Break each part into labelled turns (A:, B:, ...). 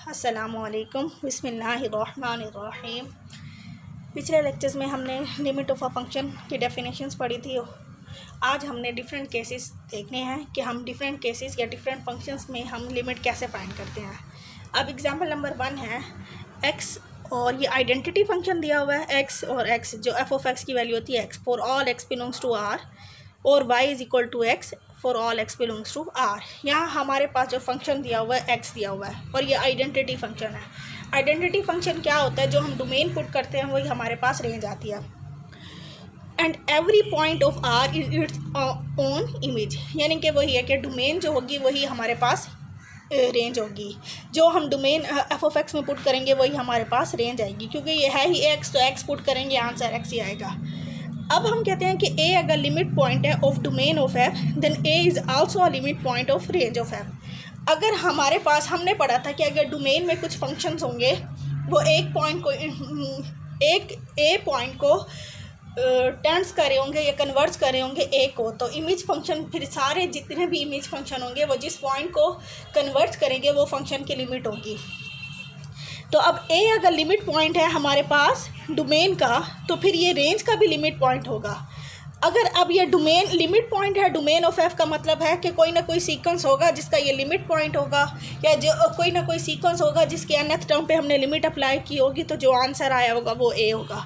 A: अस्सलामुअलैकुम बिस्मिल्लाहिर्रहमानिर्रहीम। पिछले लेक्चर्स में हमने लिमिट ऑफ अ फंक्शन की डेफिनेशंस पढ़ी थी। आज हमने डिफरेंट केसेस देखने हैं कि हम डिफरेंट केसेस या डिफरेंट फंक्शंस में हम लिमिट कैसे फाइंड करते हैं। अब एग्जांपल नंबर 1 है x और ये आइडेंटिटी फंक्शन दिया हुआ है x और x जो f ऑफ x की वैल्यू होती है x for all x belongs to r और y is equal to x for all x belongs to r। यहाँ हमारे पास जो फंक्शन दिया हुआ है x दिया हुआ है और ये आइडेंटिटी फंक्शन है। आइडेंटिटी फंक्शन क्या होता है, जो हम डोमेन पुट करते हैं वही हमारे पास रेंज आती है। And every point of r is its own image, यानी कि वही है कि डोमेन जो होगी वही हमारे पास रेंज होगी। जो हम डोमेन f ऑफ x में पुट करेंगे वही हमारे पास रेंज आएगी, क्योंकि ये है ही x तो x पुट करेंगे आंसर x ही आएगा। अब हम कहते हैं कि a अगर लिमिट पॉइंट है of domain of f then a is also a limit point of range of f। अगर हमारे पास हमने पढ़ा था कि अगर डोमेन में कुछ फंक्शंस होंगे वो एक a पॉइंट को टेंस करे होंगे या कन्वर्ट्स करे होंगे a को, तो इमेज फंक्शन फिर सारे जितने भी इमेज फंक्शन होंगे वो जिस पॉइंट को कन्वर्ट्स करेंगे वो फंक्शन की लिमिट होगी। तो अब a अगर लिमिट पॉइंट है हमारे पास डोमेन का, तो फिर ये रेंज का भी लिमिट पॉइंट होगा। अगर अब ये डोमेन लिमिट पॉइंट है डोमेन ऑफ f का मतलब है कि कोई ना कोई सीक्वेंस होगा जिसका ये लिमिट पॉइंट होगा, या जो कोई ना कोई सीक्वेंस होगा जिसके nth टर्म पे हमने लिमिट अप्लाई की होगी, तो जो आंसर आया होगा वो a होगा।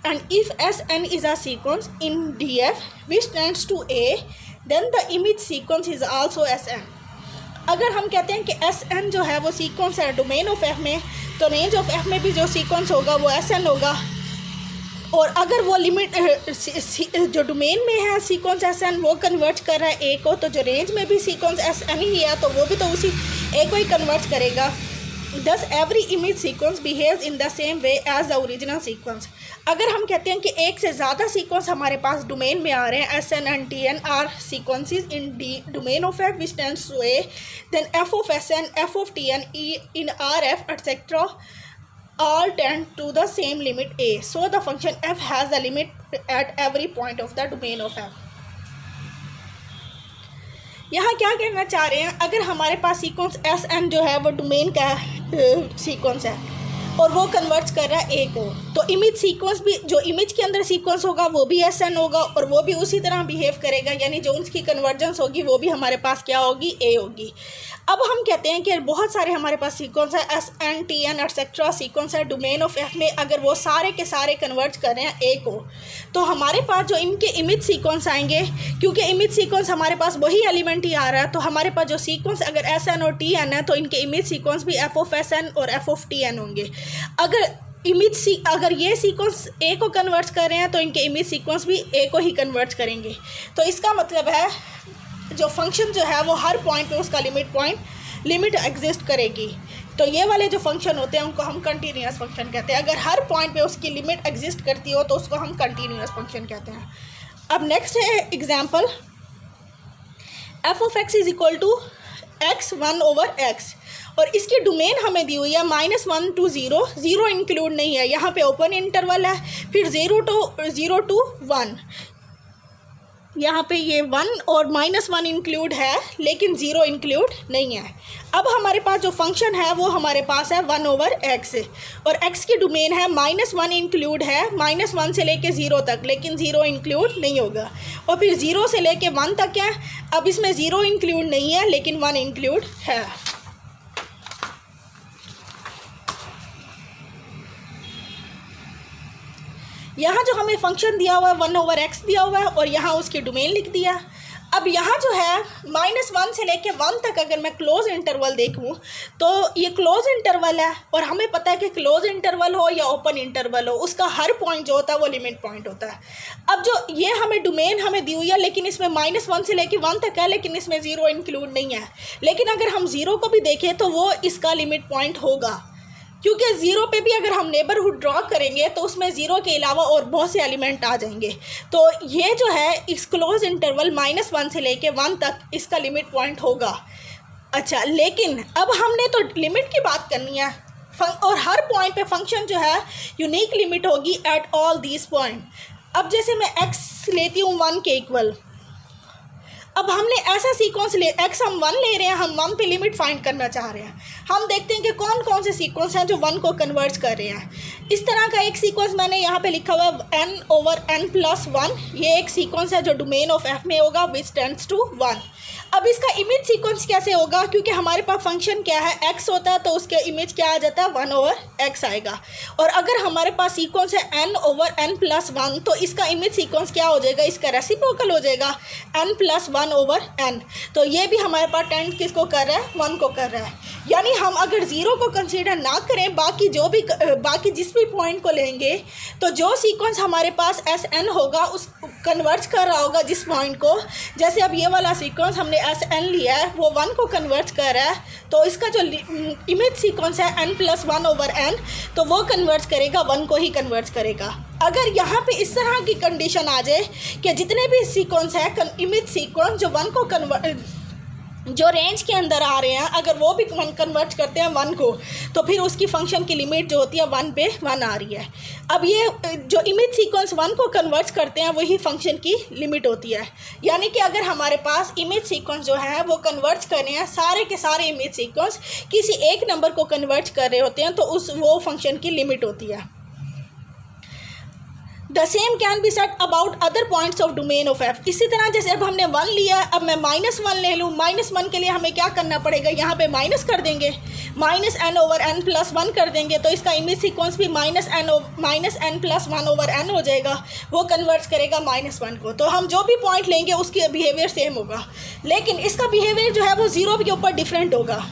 A: And if Sn is a sequence in df which tends to a then the image sequence is also Sn। अगर हम कहते हैं कि Sn जो है वो सीक्वेंस है डोमेन ऑफ f में, तो रेंज ऑफ f में भी जो सीक्वेंस होगा वो Sn होगा। और अगर वो लिमिट जो डोमेन में है सीक्वेंस Sn वो कन्वर्ट कर रहा है a को, तो जो रेंज में भी सीक्वेंस Sn ही है तो वो भी तो उसी a को ही कन्वर्ट करेगा। Thus every image sequence behaves in the same way as the original sequence। अगर हम कहते हैं कि एक से ज़्यादा सीक्वेंस हमारे पास डोमेन में आ रहे हैं Sn and Tn are sequences in domain of f which tends to a, then f of Sn, f of Tn in Rf etc. all tend to the same limit a, so the function f has a limit at every point of the domain of f। यहाँ क्या कहना चाह रहे हैं, अगर हमारे पास sequence Sn जो है वो डोमेन का सीक्वेंस है और वो कन्वर्ट्स कर रहा है a को, तो इमेज सीक्वेंस भी जो इमेज के अंदर सीक्वेंस होगा वो भी Sn होगा और वो भी उसी तरह बिहेव करेगा, यानी जो उसकी कन्वर्जेंस होगी वो भी हमारे पास क्या होगी, a होगी। अब हम कहते हैं कि बहुत सारे हमारे पास सीक्वेंस है Sn, Tn एक्सेट्रा सीक्वेंस है डोमेन ऑफ f में, अगर वो सारे के सारे कन्वर्ट कर रहे हैं a को, तो हमारे पास जो इनके इमेज सीक्वेंस आएंगे, क्योंकि इमेज सीक्वेंस हमारे पास वही एलिमेंट ही आ रहा है, तो हमारे पास जो सीक्वेंस अगर Sn और Tn है तो इनके इमेज सीक्वेंस भी f ऑफ Sn और f ऑफ Tn होंगे। अगर ये सीक्वेंस a को कन्वर्ट कर रहे हैं तो इनके इमेज सीक्वेंस भी a को ही कन्वर्ट करेंगे। तो इसका मतलब है जो फंक्शन जो है वो हर पॉइंट पे उसका लिमिट एग्जिस्ट करेगी। तो ये वाले जो फंक्शन होते हैं उनको हम कंटिन्यूअस फंक्शन कहते हैं। अगर हर पॉइंट पे उसकी लिमिट एग्जिस्ट करती हो तो उसको हम कंटिन्यूअस फंक्शन कहते हैं। अब नेक्स्ट है example, f of x is equal to x 1 over x और इसकी डोमेन हमें दी हुई है -1 to 0, 0 इंक्लूड नहीं है, यहाँ पे ओपन इंटरवल है, फिर 0 to 1, यहाँ पे ये 1 और -1 इंक्लूड है लेकिन 0 इंक्लूड नहीं है। अब हमारे पास जो फंक्शन है वो हमारे पास है 1 ओवर x और x की डोमेन है -1 इंक्लूड है, -1 से लेके 0 तक, लेकिन 0 इंक्लूड नहीं होगा, और फिर 0 से लेके 1 तक है। अब इसमें 0 इंक्लूड नहीं है लेकिन 1 इंक्लूड है। यहाँ जो हमें फंक्शन दिया हुआ है 1 ओवर x दिया हुआ है और यहाँ उसकी डोमेन लिख दिया। अब यहाँ जो है -1 से लेके 1 तक अगर मैं क्लोज इंटरवल देखूँ तो ये क्लोज इंटरवल है और हमें पता है कि क्लोज इंटरवल हो या ओपन इंटरवल हो उसका हर पॉइंट जो होता है वो लिमिट पॉइंट होता है। अब जो ये हमें डोमेन हमें दी हुई है लेकिन इसमें -1 से लेके 1 तक है लेकिन इसमें 0 इंक्लूड नहीं है, लेकिन अगर हम 0 को भी देखें तो वो इसका लिमिट पॉइंट होगा, क्योंकि 0 पे भी अगर हम नेबरहुड ड्रॉ करेंगे तो उसमें 0 के अलावा और बहुत से एलिमेंट आ जाएंगे। तो ये जो है इस क्लोज इंटरवल -1 से लेके 1 तक इसका लिमिट पॉइंट होगा। अच्छा, लेकिन अब हमने तो लिमिट की बात करनी है और हर पॉइंट पे फंक्शन जो है यूनिक लिमिट होगी एट ऑल दीज पॉइंट। अब जैसे मैं x लेती हूँ 1 के इक्वल, अब हमने ऐसा सीक्वेंस ले एक्स हम 1 ले रहे हैं, हम 1 पे लिमिट फाइंड करना चाह रहे हैं। हम देखते हैं कि कौन कौन से सीक्वेंस हैं जो 1 को कन्वर्ट कर रहे हैं। इस तरह का एक सीक्वेंस मैंने यहाँ पे लिखा हुआ है n/n+1। ये एक सीक्वेंस है जो डोमेन ऑफ f में होगा विच टेंड्स टू 1। अब इसका इमेज सीक्वेंस कैसे होगा, क्योंकि हमारे पास फंक्शन क्या है x होता है, तो उसके इमेज क्या आ जाता है 1/x आएगा। और अगर हमारे पास सीक्वेंस है n/n+1 तो इसका इमेज सीक्वेंस क्या हो जाएगा, इसका रेसिप्रोकल हो जाएगा n+1/n। तो ये भी हमारे पास टेंड किसको कर रहा है, 1 को कर रहा है। यानी हम अगर 0 को कंसीडर ना करें, बाकी जिस भी पॉइंट को लेंगे, तो जो सीक्वेंस हमारे पास Sn होगा उस कन्वर्ट कर रहा होगा जिस पॉइंट को। जैसे अब ये वाला सीक्वेंस हमने Sn लिया है, वो 1 को कन्वर्ट कर रहा है, तो इसका जो इमेज सीक्वेंस है n+1/n, तो वो कन्वर्ट करेगा 1 को ही कन्वर्ट करेगा। अगर यहाँ पे इस तरह की कंडीशन आ जाए कि जितने भी सीक्वेंस है इमेज सीक्वेंस जो 1 को जो रेंज के अंदर आ रहे हैं, अगर वो भी कन्वर्ट करते हैं 1 को, तो फिर उसकी फंक्शन की लिमिट जो होती है 1 पे 1 आ रही है। अब ये जो इमेज सीक्वेंस 1 को कन्वर्ट करते हैं वही फंक्शन की लिमिट होती है। यानी कि अगर हमारे पास इमेज सीक्वेंस जो है वो कन्वर्ट कर रहे हैं, सारे के सारे इमेज सीक्वेंस किसी एक नंबर को कन्वर्ट कर रहे होते हैं, तो वो फंक्शन की लिमिट होती है। The same can be set about other points of domain of f। इसी तरह जैसे अब हमने 1 लिया है, अब मैं -1 ले लूँ। -1 के लिए हमें क्या करना पड़ेगा, यहाँ पे माइनस कर देंगे, -n/n+1 कर देंगे, तो इसका इमेज सीक्वेंस भी -n+1/n हो जाएगा। वो कन्वर्ट करेगा -1 को। तो हम जो भी पॉइंट लेंगे उसकी बिहेवियर सेम होगा, लेकिन इसका बिहेवियर जो है वो 0 के ऊपर डिफरेंट होगा।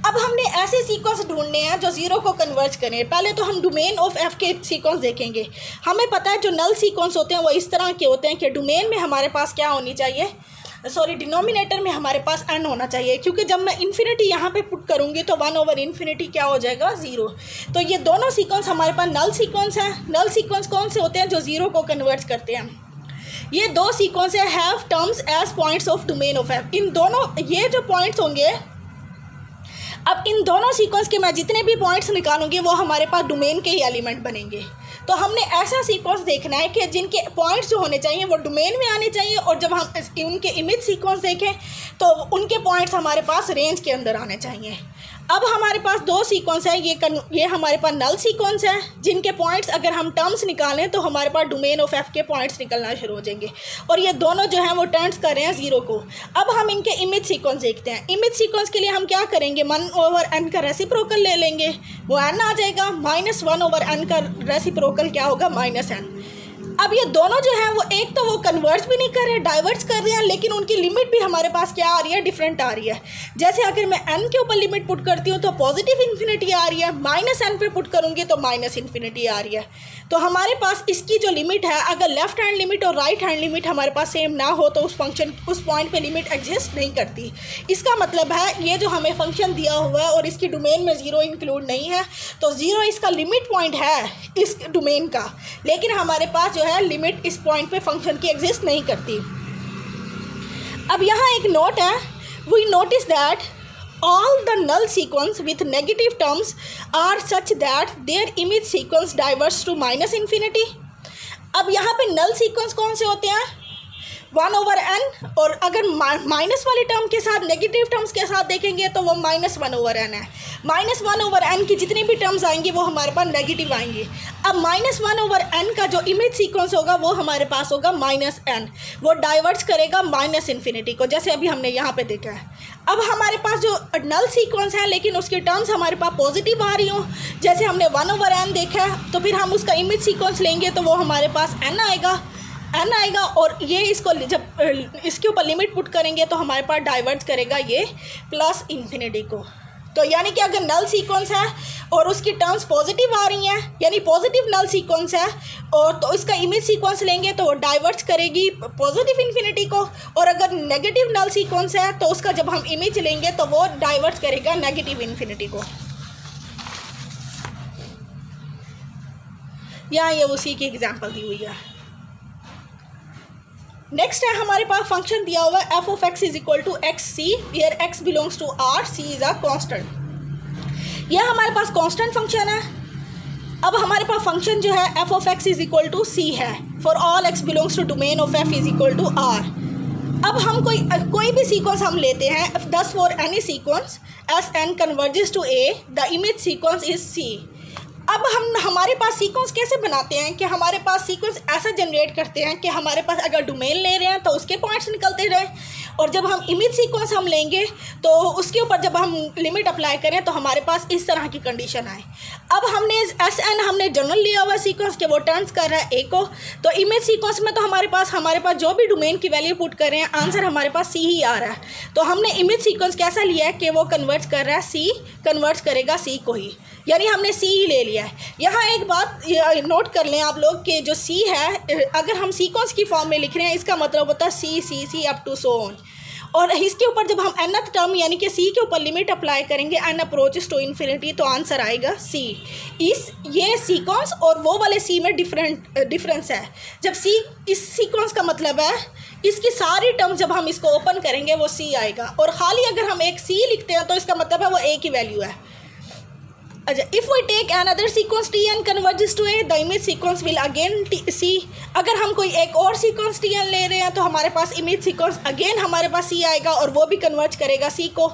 A: अब हमने ऐसे सीक्वेंस ढूंढने हैं जो 0 को कन्वर्ट करें। पहले तो हम डोमेन ऑफ f के सीक्वेंस देखेंगे। हमें पता है जो नल सीक्वेंस होते हैं वो इस तरह के होते हैं कि डोमेन में हमारे पास क्या होनी चाहिए, डिनोमिनेटर में हमारे पास n होना चाहिए, क्योंकि जब मैं इन्फिनिटी यहाँ पे पुट करूँगी तो 1/∞ क्या हो जाएगा, 0। तो ये दोनों सीक्वेंस हमारे पास नल सीक्वेंस हैं। नल सीक्वेंस कौन से होते हैं, जो 0 को कन्वर्ट करते हैं। ये दो सीक्वेंस है have terms as points of domain of f। इन दोनों ये जो पॉइंट्स होंगे, अब इन दोनों सीक्वेंस के मैं जितने भी पॉइंट्स निकालूंगी वो हमारे पास डोमेन के ही एलिमेंट बनेंगे। तो हमने ऐसा सीक्वेंस देखना है कि जिनके पॉइंट्स जो होने चाहिए वो डोमेन में आने चाहिए, और जब हम उनके इमेज सीक्वेंस देखें तो उनके पॉइंट्स हमारे पास रेंज के अंदर आने चाहिए। अब हमारे पास दो सीक्वेंस है, ये हमारे पास नल सीक्वेंस है, जिनके पॉइंट्स अगर हम टर्म्स निकालें तो हमारे पास डोमेन ऑफ f के पॉइंट्स निकलना शुरू हो जाएंगे, और ये दोनों जो हैं वो टर्न्स कर रहे हैं 0 को। अब हम इनके इमेज सीक्वेंस देखते हैं। इमेज सीक्वेंस के लिए हम क्या करेंगे, 1/n का रेसिप्रोकल ले लेंगे, वो n आ जाएगा। -1/n का रेसिप्रोकल क्या होगा, -n। अब ये दोनों जो हैं वो एक तो वो कन्वर्ट भी नहीं कर रहे, डाइवर्ट्स कर रहे हैं, लेकिन उनकी लिमिट भी हमारे पास क्या आ रही है, डिफरेंट आ रही है। जैसे अगर मैं n के ऊपर लिमिट पुट करती हूँ तो पॉजिटिव इन्फिनिटी आ रही है, -n पे पुट करूँगी तो -∞ आ रही है। तो हमारे पास इसकी जो लिमिट है, अगर लेफ्ट हैंड लिमिट और राइट हैंड लिमिट हमारे पास सेम ना हो तो उस पॉइंट पे लिमिट एग्जिस्ट नहीं करती। इसका मतलब है ये जो हमें फंक्शन दिया हुआ है और इसकी डोमेन में 0 इंक्लूड नहीं है, तो 0 इसका लिमिट पॉइंट है इस डोमेन का, लेकिन हमारे पास जो है लिमिट इस पॉइंट पे फंक्शन की एग्जिस्ट नहीं करती। अब यहाँ एक नोट है, we notice that all the null sequence with negative terms are such that their image sequence diverges to -∞। अब यहाँ पे नल सीक्वेंस कौन से होते हैं, 1/n, और अगर माइनस वाली टर्म के साथ नेगेटिव टर्म्स के साथ देखेंगे तो वो -1/n है। -1/n की जितनी भी टर्म्स आएंगी वो हमारे पास नेगेटिव आएंगी। अब -1/n का जो इमेज सीक्वेंस होगा वो हमारे पास होगा -n, वो डाइवर्ट्स करेगा -∞ को, जैसे अभी हमने यहाँ पे देखा है। अब हमारे पास जो नल सीक्वेंस है लेकिन उसकी टर्म्स हमारे पास पॉजिटिव आ रही हो, जैसे हमने 1/n देखा है, तो फिर हम उसका इमेज सीक्वेंस लेंगे तो वो हमारे पास n आएगा, और ये इसको जब इसके ऊपर लिमिट पुट करेंगे तो हमारे पास डाइवर्ट करेगा ये +∞ को। तो यानी कि अगर नल सीक्वेंस है और उसकी टर्म्स पॉजिटिव आ रही हैं, यानी पॉजिटिव नल सीक्वेंस है, और तो इसका इमेज सीक्वेंस लेंगे तो वो डाइवर्ट करेगी +∞ को, और अगर नेगेटिव नल सीक्वेंस है तो उसका जब हम इमेज लेंगे तो वो डाइवर्ट करेगा -∞ को। यहाँ ये उसी की एग्जांपल दी हुई है। नेक्स्ट है हमारे पास फंक्शन दिया हुआ है f(x) = xc, where x belongs to r, c is a constant. यह हमारे पास कॉन्स्टेंट फंक्शन है। अब हमारे पास फंक्शन जो है f(x) = c है for all x belongs to domain of f = r। अब हम कोई भी सीक्वेंस हम लेते हैं, thus for any sequence Sn converges to A, the image sequence is C। अब हम हमारे पास सीक्वेंस कैसे बनाते हैं कि हमारे पास सीक्वेंस ऐसा जनरेट करते हैं कि हमारे पास अगर डोमेन ले रहे हैं तो उसके पॉइंट्स निकलते रहे, और जब हम इमेज सीक्वेंस हम लेंगे तो उसके ऊपर जब हम लिमिट अप्लाई करें तो हमारे पास इस तरह की कंडीशन आए। अब हमने Sn हमने जनरल लिया हुआ सीक्वेंस के वो टर्न्स कर रहा है ए को, तो इमेज सीक्वेंस में तो हमारे पास जो भी डोमेन की वैल्यू पुट कर रहे हैं आंसर हमारे पास सी ही आ रहा है। तो हमने इमेज सीक्वेंस कैसा लिया है कि वो कन्वर्ट कर रहा है सी, कन्वर्ट करेगा सी को ही, यानी हमने सी ही ले लिया है। यहाँ एक बात नोट कर लें आप लोग कि जो सी है, अगर हम सीक्वेंस की फॉर्म में लिख रहे हैं इसका मतलब होता है सी सी सी अप टू सो ऑन, और इसके ऊपर जब हम nth टर्म यानी कि सी के ऊपर लिमिट अप्लाई करेंगे n अप्रोचेस टू इन्फिनिटी, तो आंसर आएगा सी। ये सीक्वेंस और वो वाले सी में डिफरेंस है। जब सी इस सीक्वेंस का मतलब है इसकी सारी टर्म जब हम इसको ओपन करेंगे वो सी आएगा, और खाली अगर हम एक सी लिखते हैं तो इसका मतलब है वो ए की वैल्यू है। अच्छा, if we take another sequence Tn converges to A, the image sequence will again C। अगर हम कोई एक और सीक्वेंस Tn ले रहे हैं तो हमारे पास इमेज सीक्वेंस अगेन हमारे पास C आएगा और वो भी कन्वर्ट करेगा C को।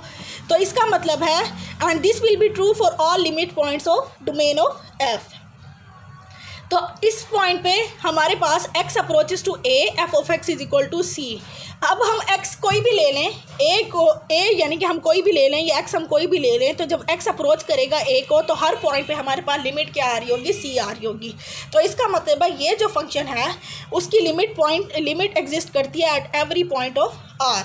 A: तो इसका मतलब है and this will be true for all limit points of domain of F। तो इस पॉइंट पे हमारे पास x approaches to A, f of x is equal to C। अब हम x कोई भी ले लें, a यानी कि हम कोई भी ले लें या x हम कोई भी ले लें, तो जब x अप्रोच करेगा a को तो हर पॉइंट पे हमारे पास लिमिट क्या आ रही होगी, c आ रही होगी। तो इसका मतलब है ये जो फंक्शन है उसकी लिमिट एग्जिस्ट करती है eight every point of r।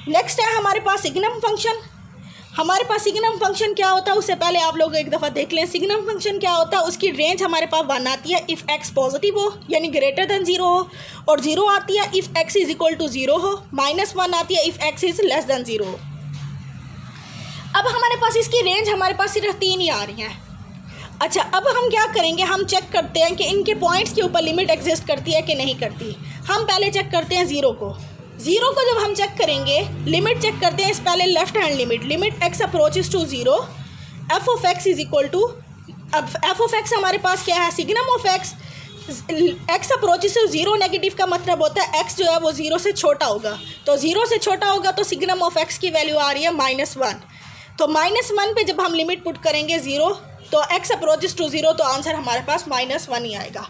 A: Next है हमारे पास सिग्नम फंक्शन। हमारे पास सिग्नम फंक्शन क्या होता है उससे पहले आप लोग एक दफ़ा देख लें। सिग्नम फंक्शन क्या होता है, उसकी रेंज हमारे पास 1 आती है इफ़ x पॉजिटिव हो यानी ग्रेटर दैन 0 हो, और 0 आती है if x is equal to 0 हो, -1 आती है if x is less than 0 हो। अब हमारे पास इसकी रेंज हमारे पास सिर्फ 3 ही आ रही हैं। अच्छा, अब हम क्या करेंगे, हम चेक करते हैं कि इनके पॉइंट्स के ऊपर लिमिट एग्जिस्ट करती है कि नहीं करती। हम पहले चेक करते हैं 0 को। 0 को जब हम चेक करेंगे, लिमिट चेक करते हैं, इस पहले left hand limit x approaches to 0, f of x is equal to, अब f ऑफ x हमारे पास क्या है, signum of x approaches to 0 negative का मतलब होता है x जो है वो 0 से छोटा होगा। तो 0 से छोटा होगा तो सिग्नम ऑफ x की वैल्यू आ रही है -1। तो -1 पे जब हम लिमिट पुट करेंगे 0 तो x अप्रोचेस टू 0, तो आंसर हमारे पास -1 ही आएगा।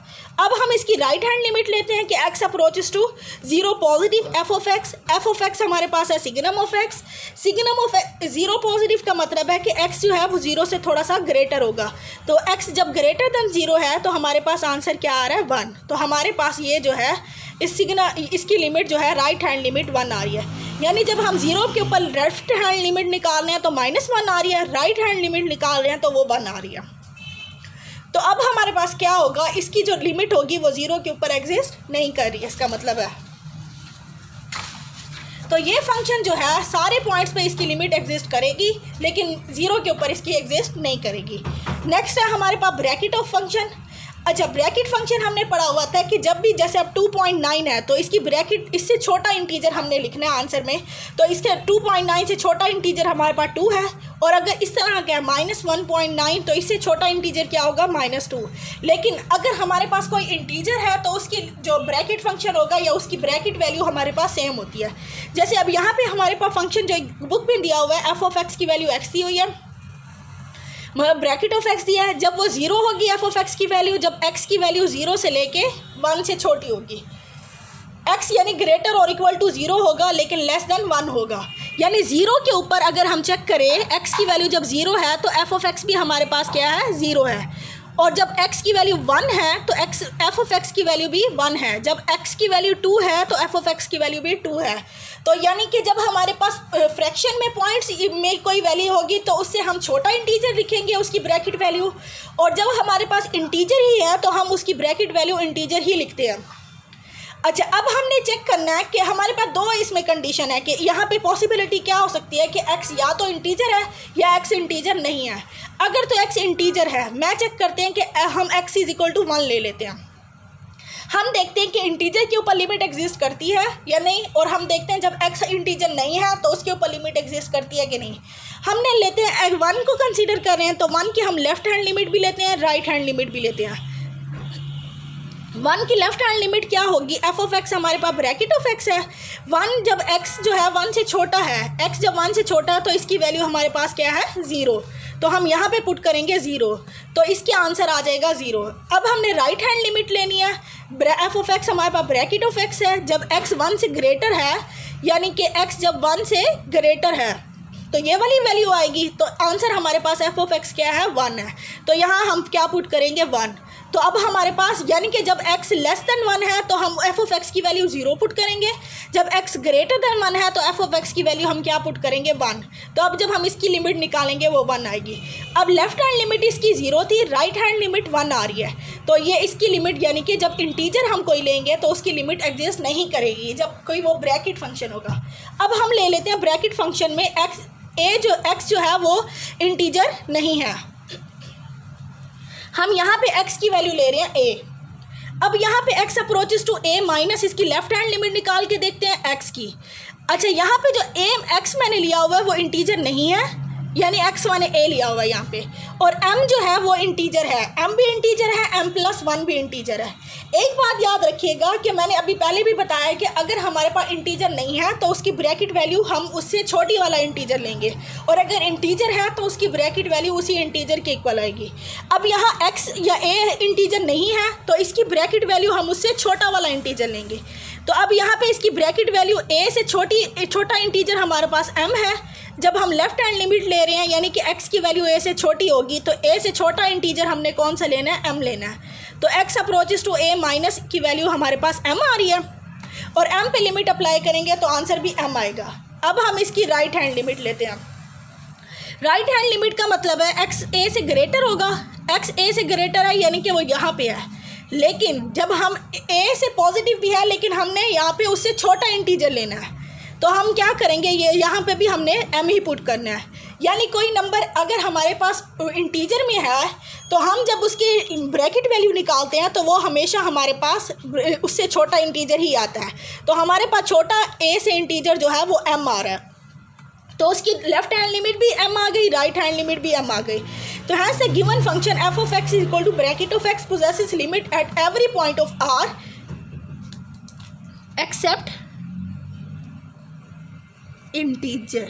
A: अब हम इसकी राइट हैंड लिमिट लेते हैं कि x approaches to 0 positive f of x हमारे पास है signum of x। Signum of 0 positive का मतलब है कि x जो है वो 0 से थोड़ा सा ग्रेटर होगा। तो x जब ग्रेटर दैन 0 है तो हमारे पास आंसर क्या आ रहा है, 1। तो हमारे पास ये जो है इसकी लिमिट जो है राइट हैंड लिमिट 1 आ रही है। यानी जब हम 0 के ऊपर लेफ्ट हैंड लिमिट निकाल रहे हैं तो -1 आ रही है, राइट हैंड लिमिट निकाल रहे हैं तो वो 1 आ रही है। तो अब हमारे पास क्या होगा, इसकी जो लिमिट होगी वो 0 के ऊपर एग्जिस्ट नहीं कर रही है, इसका मतलब है। तो ये फंक्शन जो है सारे पॉइंट्स पे इसकी लिमिट एग्जिस्ट करेगी लेकिन 0 के ऊपर इसकी एग्जिस्ट नहीं करेगी। नेक्स्ट है हमारे पास ब्रैकेट ऑफ फंक्शन। अच्छा, ब्रैकेट फंक्शन हमने पढ़ा हुआ था कि जब भी जैसे अब 2.9 है तो इसकी ब्रैकेट, इससे छोटा इंटीजर हमने लिखना है आंसर में, तो इसके 2.9 से छोटा इंटीजर हमारे पास 2 है, और अगर इस तरह का है -1.9 तो इससे छोटा इंटीजर क्या होगा, -2। लेकिन अगर हमारे पास कोई इंटीजर है तो उसकी जो ब्रैकेट फंक्शन होगा या उसकी ब्रैकेट वैल्यू हमारे पास सेम होती है। जैसे अब यहाँ पर हमारे पास फंक्शन जो बुक में दिया हुआ है, f ऑफ x की वैल्यू x दी हुई है, ब्रैकेट ऑफ x दिया है, जब वो 0 होगी f ऑफ x की वैल्यू, जब x की वैल्यू 0 से लेके 1 से छोटी होगी, x यानी ग्रेटर और इक्वल टू 0 होगा लेकिन लेस देन 1 होगा। यानी 0 के ऊपर अगर हम चेक करें x की वैल्यू जब 0 है तो f ऑफ x भी हमारे पास क्या है, 0 है, और जब x की वैल्यू 1 है तो f ऑफ x की वैल्यू भी 1 है, जब x की वैल्यू 2 है तो f ऑफ x की वैल्यू भी 2 है। तो यानी कि जब हमारे पास फ्रैक्शन में पॉइंट्स में कोई वैल्यू होगी तो उससे हम छोटा इंटीजर लिखेंगे उसकी ब्रैकेट वैल्यू, और जब हमारे पास इंटीजर ही है तो हम उसकी ब्रैकेट वैल्यू इंटीजर ही लिखते हैं। अच्छा, अब हमने चेक करना है कि हमारे पास 2 इसमें कंडीशन है कि यहाँ पे पॉसिबिलिटी क्या हो सकती है कि x या तो इंटीजर है या x इंटीजर नहीं है। अगर तो x इंटीजर है, मैं चेक करते हैं कि हम x इज़ इक्वल टू 1 ले लेते हैं। हम देखते हैं कि इंटीजर के ऊपर लिमिट एग्जिस्ट करती है या नहीं, और हम देखते हैं जब x इंटीजर नहीं है तो उसके ऊपर लिमिट एग्जिस्ट करती है कि नहीं। हमने लेते हैं 1 को कंसीडर कर रहे हैं तो 1 की हम लेफ्ट हैंड लिमिट भी लेते हैं, राइट हैंड लिमिट भी लेते हैं। 1 की लेफ्ट हैंड लिमिट क्या होगी, एफ ऑफ एक्स हमारे पास ब्रैकेट ऑफ एक्स है, 1 जब x जो है 1 से छोटा है, x जब 1 से छोटा है तो इसकी वैल्यू हमारे पास क्या है 0, तो हम यहाँ पे पुट करेंगे 0, तो इसके आंसर आ जाएगा 0। अब हमने राइट हैंड लिमिट लेनी है, एफ ऑफ एक्स हमारे पास ब्रैकेट ऑफ एक्स है, जब x 1 से ग्रेटर है यानी कि x जब 1 से ग्रेटर है तो ये वाली वैल्यू आएगी, तो आंसर हमारे पास एफ ऑफ एक्स क्या है 1 है, तो यहाँ हम क्या पुट करेंगे 1। तो अब हमारे पास यानी कि जब x लेस देन 1 है तो हम एफ ऑफ एक्स की वैल्यू 0 पुट करेंगे, जब x ग्रेटर देन 1 है तो एफ ऑफ एक्स की वैल्यू हम क्या पुट करेंगे 1। तो अब जब हम इसकी लिमिट निकालेंगे वो 1 आएगी। अब लेफ्ट हैंड लिमिट इसकी 0 थी, राइट हैंड लिमिट 1 आ रही है, तो ये इसकी लिमिट यानी कि जब इंटीजर हम कोई लेंगे तो उसकी लिमिट एग्जिस्ट नहीं करेगी जब कोई वो ब्रैकेट फंक्शन होगा। अब हम ले लेते हैं ब्रैकेट फंक्शन में x जो है वो इंटीजर नहीं है, हम यहाँ पे x की वैल्यू ले रहे हैं a। अब यहाँ पे x approaches to a minus इसकी लेफ्ट हैंड लिमिट निकाल के देखते हैं x की। अच्छा, यहाँ पे जो x मैंने लिया हुआ है वो इंटीजर नहीं है, यानी x मैंने a लिया हुआ है यहाँ पे, और m जो है वो इंटीजर है, m भी इंटीजर है, m+1 भी इंटीजर है। एक बात याद रखिएगा कि मैंने अभी पहले भी बताया कि अगर हमारे पास इंटीजर नहीं है तो उसकी ब्रैकेट वैल्यू हम उससे छोटी वाला इंटीजर लेंगे, और अगर इंटीजर है तो उसकी ब्रैकेट वैल्यू उसी इंटीजर के इक्वल आएगी। अब यहाँ x या a इंटीजर नहीं है तो इसकी ब्रैकेट वैल्यू हम उससे छोटा वाला इंटीजर लेंगे, तो अब यहाँ पे इसकी ब्रैकेट वैल्यू a से छोटा इंटीजर हमारे पास m है। जब हम लेफ्ट हैंड लिमिट ले रहे हैं यानी कि x की वैल्यू a से छोटी होगी तो a से छोटा इंटीजर हमने कौन सा लेना है, m लेना है, तो x approaches to a minus की वैल्यू हमारे पास m आ रही है, और m पे लिमिट अप्लाई करेंगे तो आंसर भी m आएगा। अब हम इसकी राइट हैंड लिमिट लेते हैं। राइट हैंड लिमिट का मतलब है x a से ग्रेटर होगा, x a से ग्रेटर है यानी कि वो यहाँ पे है, लेकिन जब हम a से पॉजिटिव भी है लेकिन हमने यहाँ पे उससे छोटा इंटीजर लेना है, तो हम क्या करेंगे, ये यहाँ पे भी हमने m ही पुट करना है। यानी कोई नंबर अगर हमारे पास इंटीजर में है तो हम जब उसकी ब्रैकेट वैल्यू निकालते हैं तो वो हमेशा हमारे पास उससे छोटा इंटीजर ही आता है, तो हमारे पास छोटा a से इंटीजर जो है वो m आ रहा है, तो उसकी लेफ्ट हैंड लिमिट भी m आ गई, राइट हैंड लिमिट भी m आ गई। तो hence the given function f of x is equal to bracket of x possesses limit at every point of r except integer,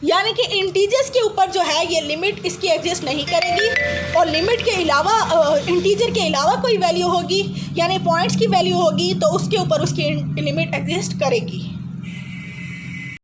A: यानी कि इंटीजर्स के ऊपर जो है ये लिमिट इसकी एग्जिस्ट नहीं करेगी, और लिमिट के अलावा इंटीजर के अलावा कोई वैल्यू होगी यानी पॉइंट्स की वैल्यू होगी तो उसके ऊपर उसकी लिमिट एग्जिस्ट करेगी।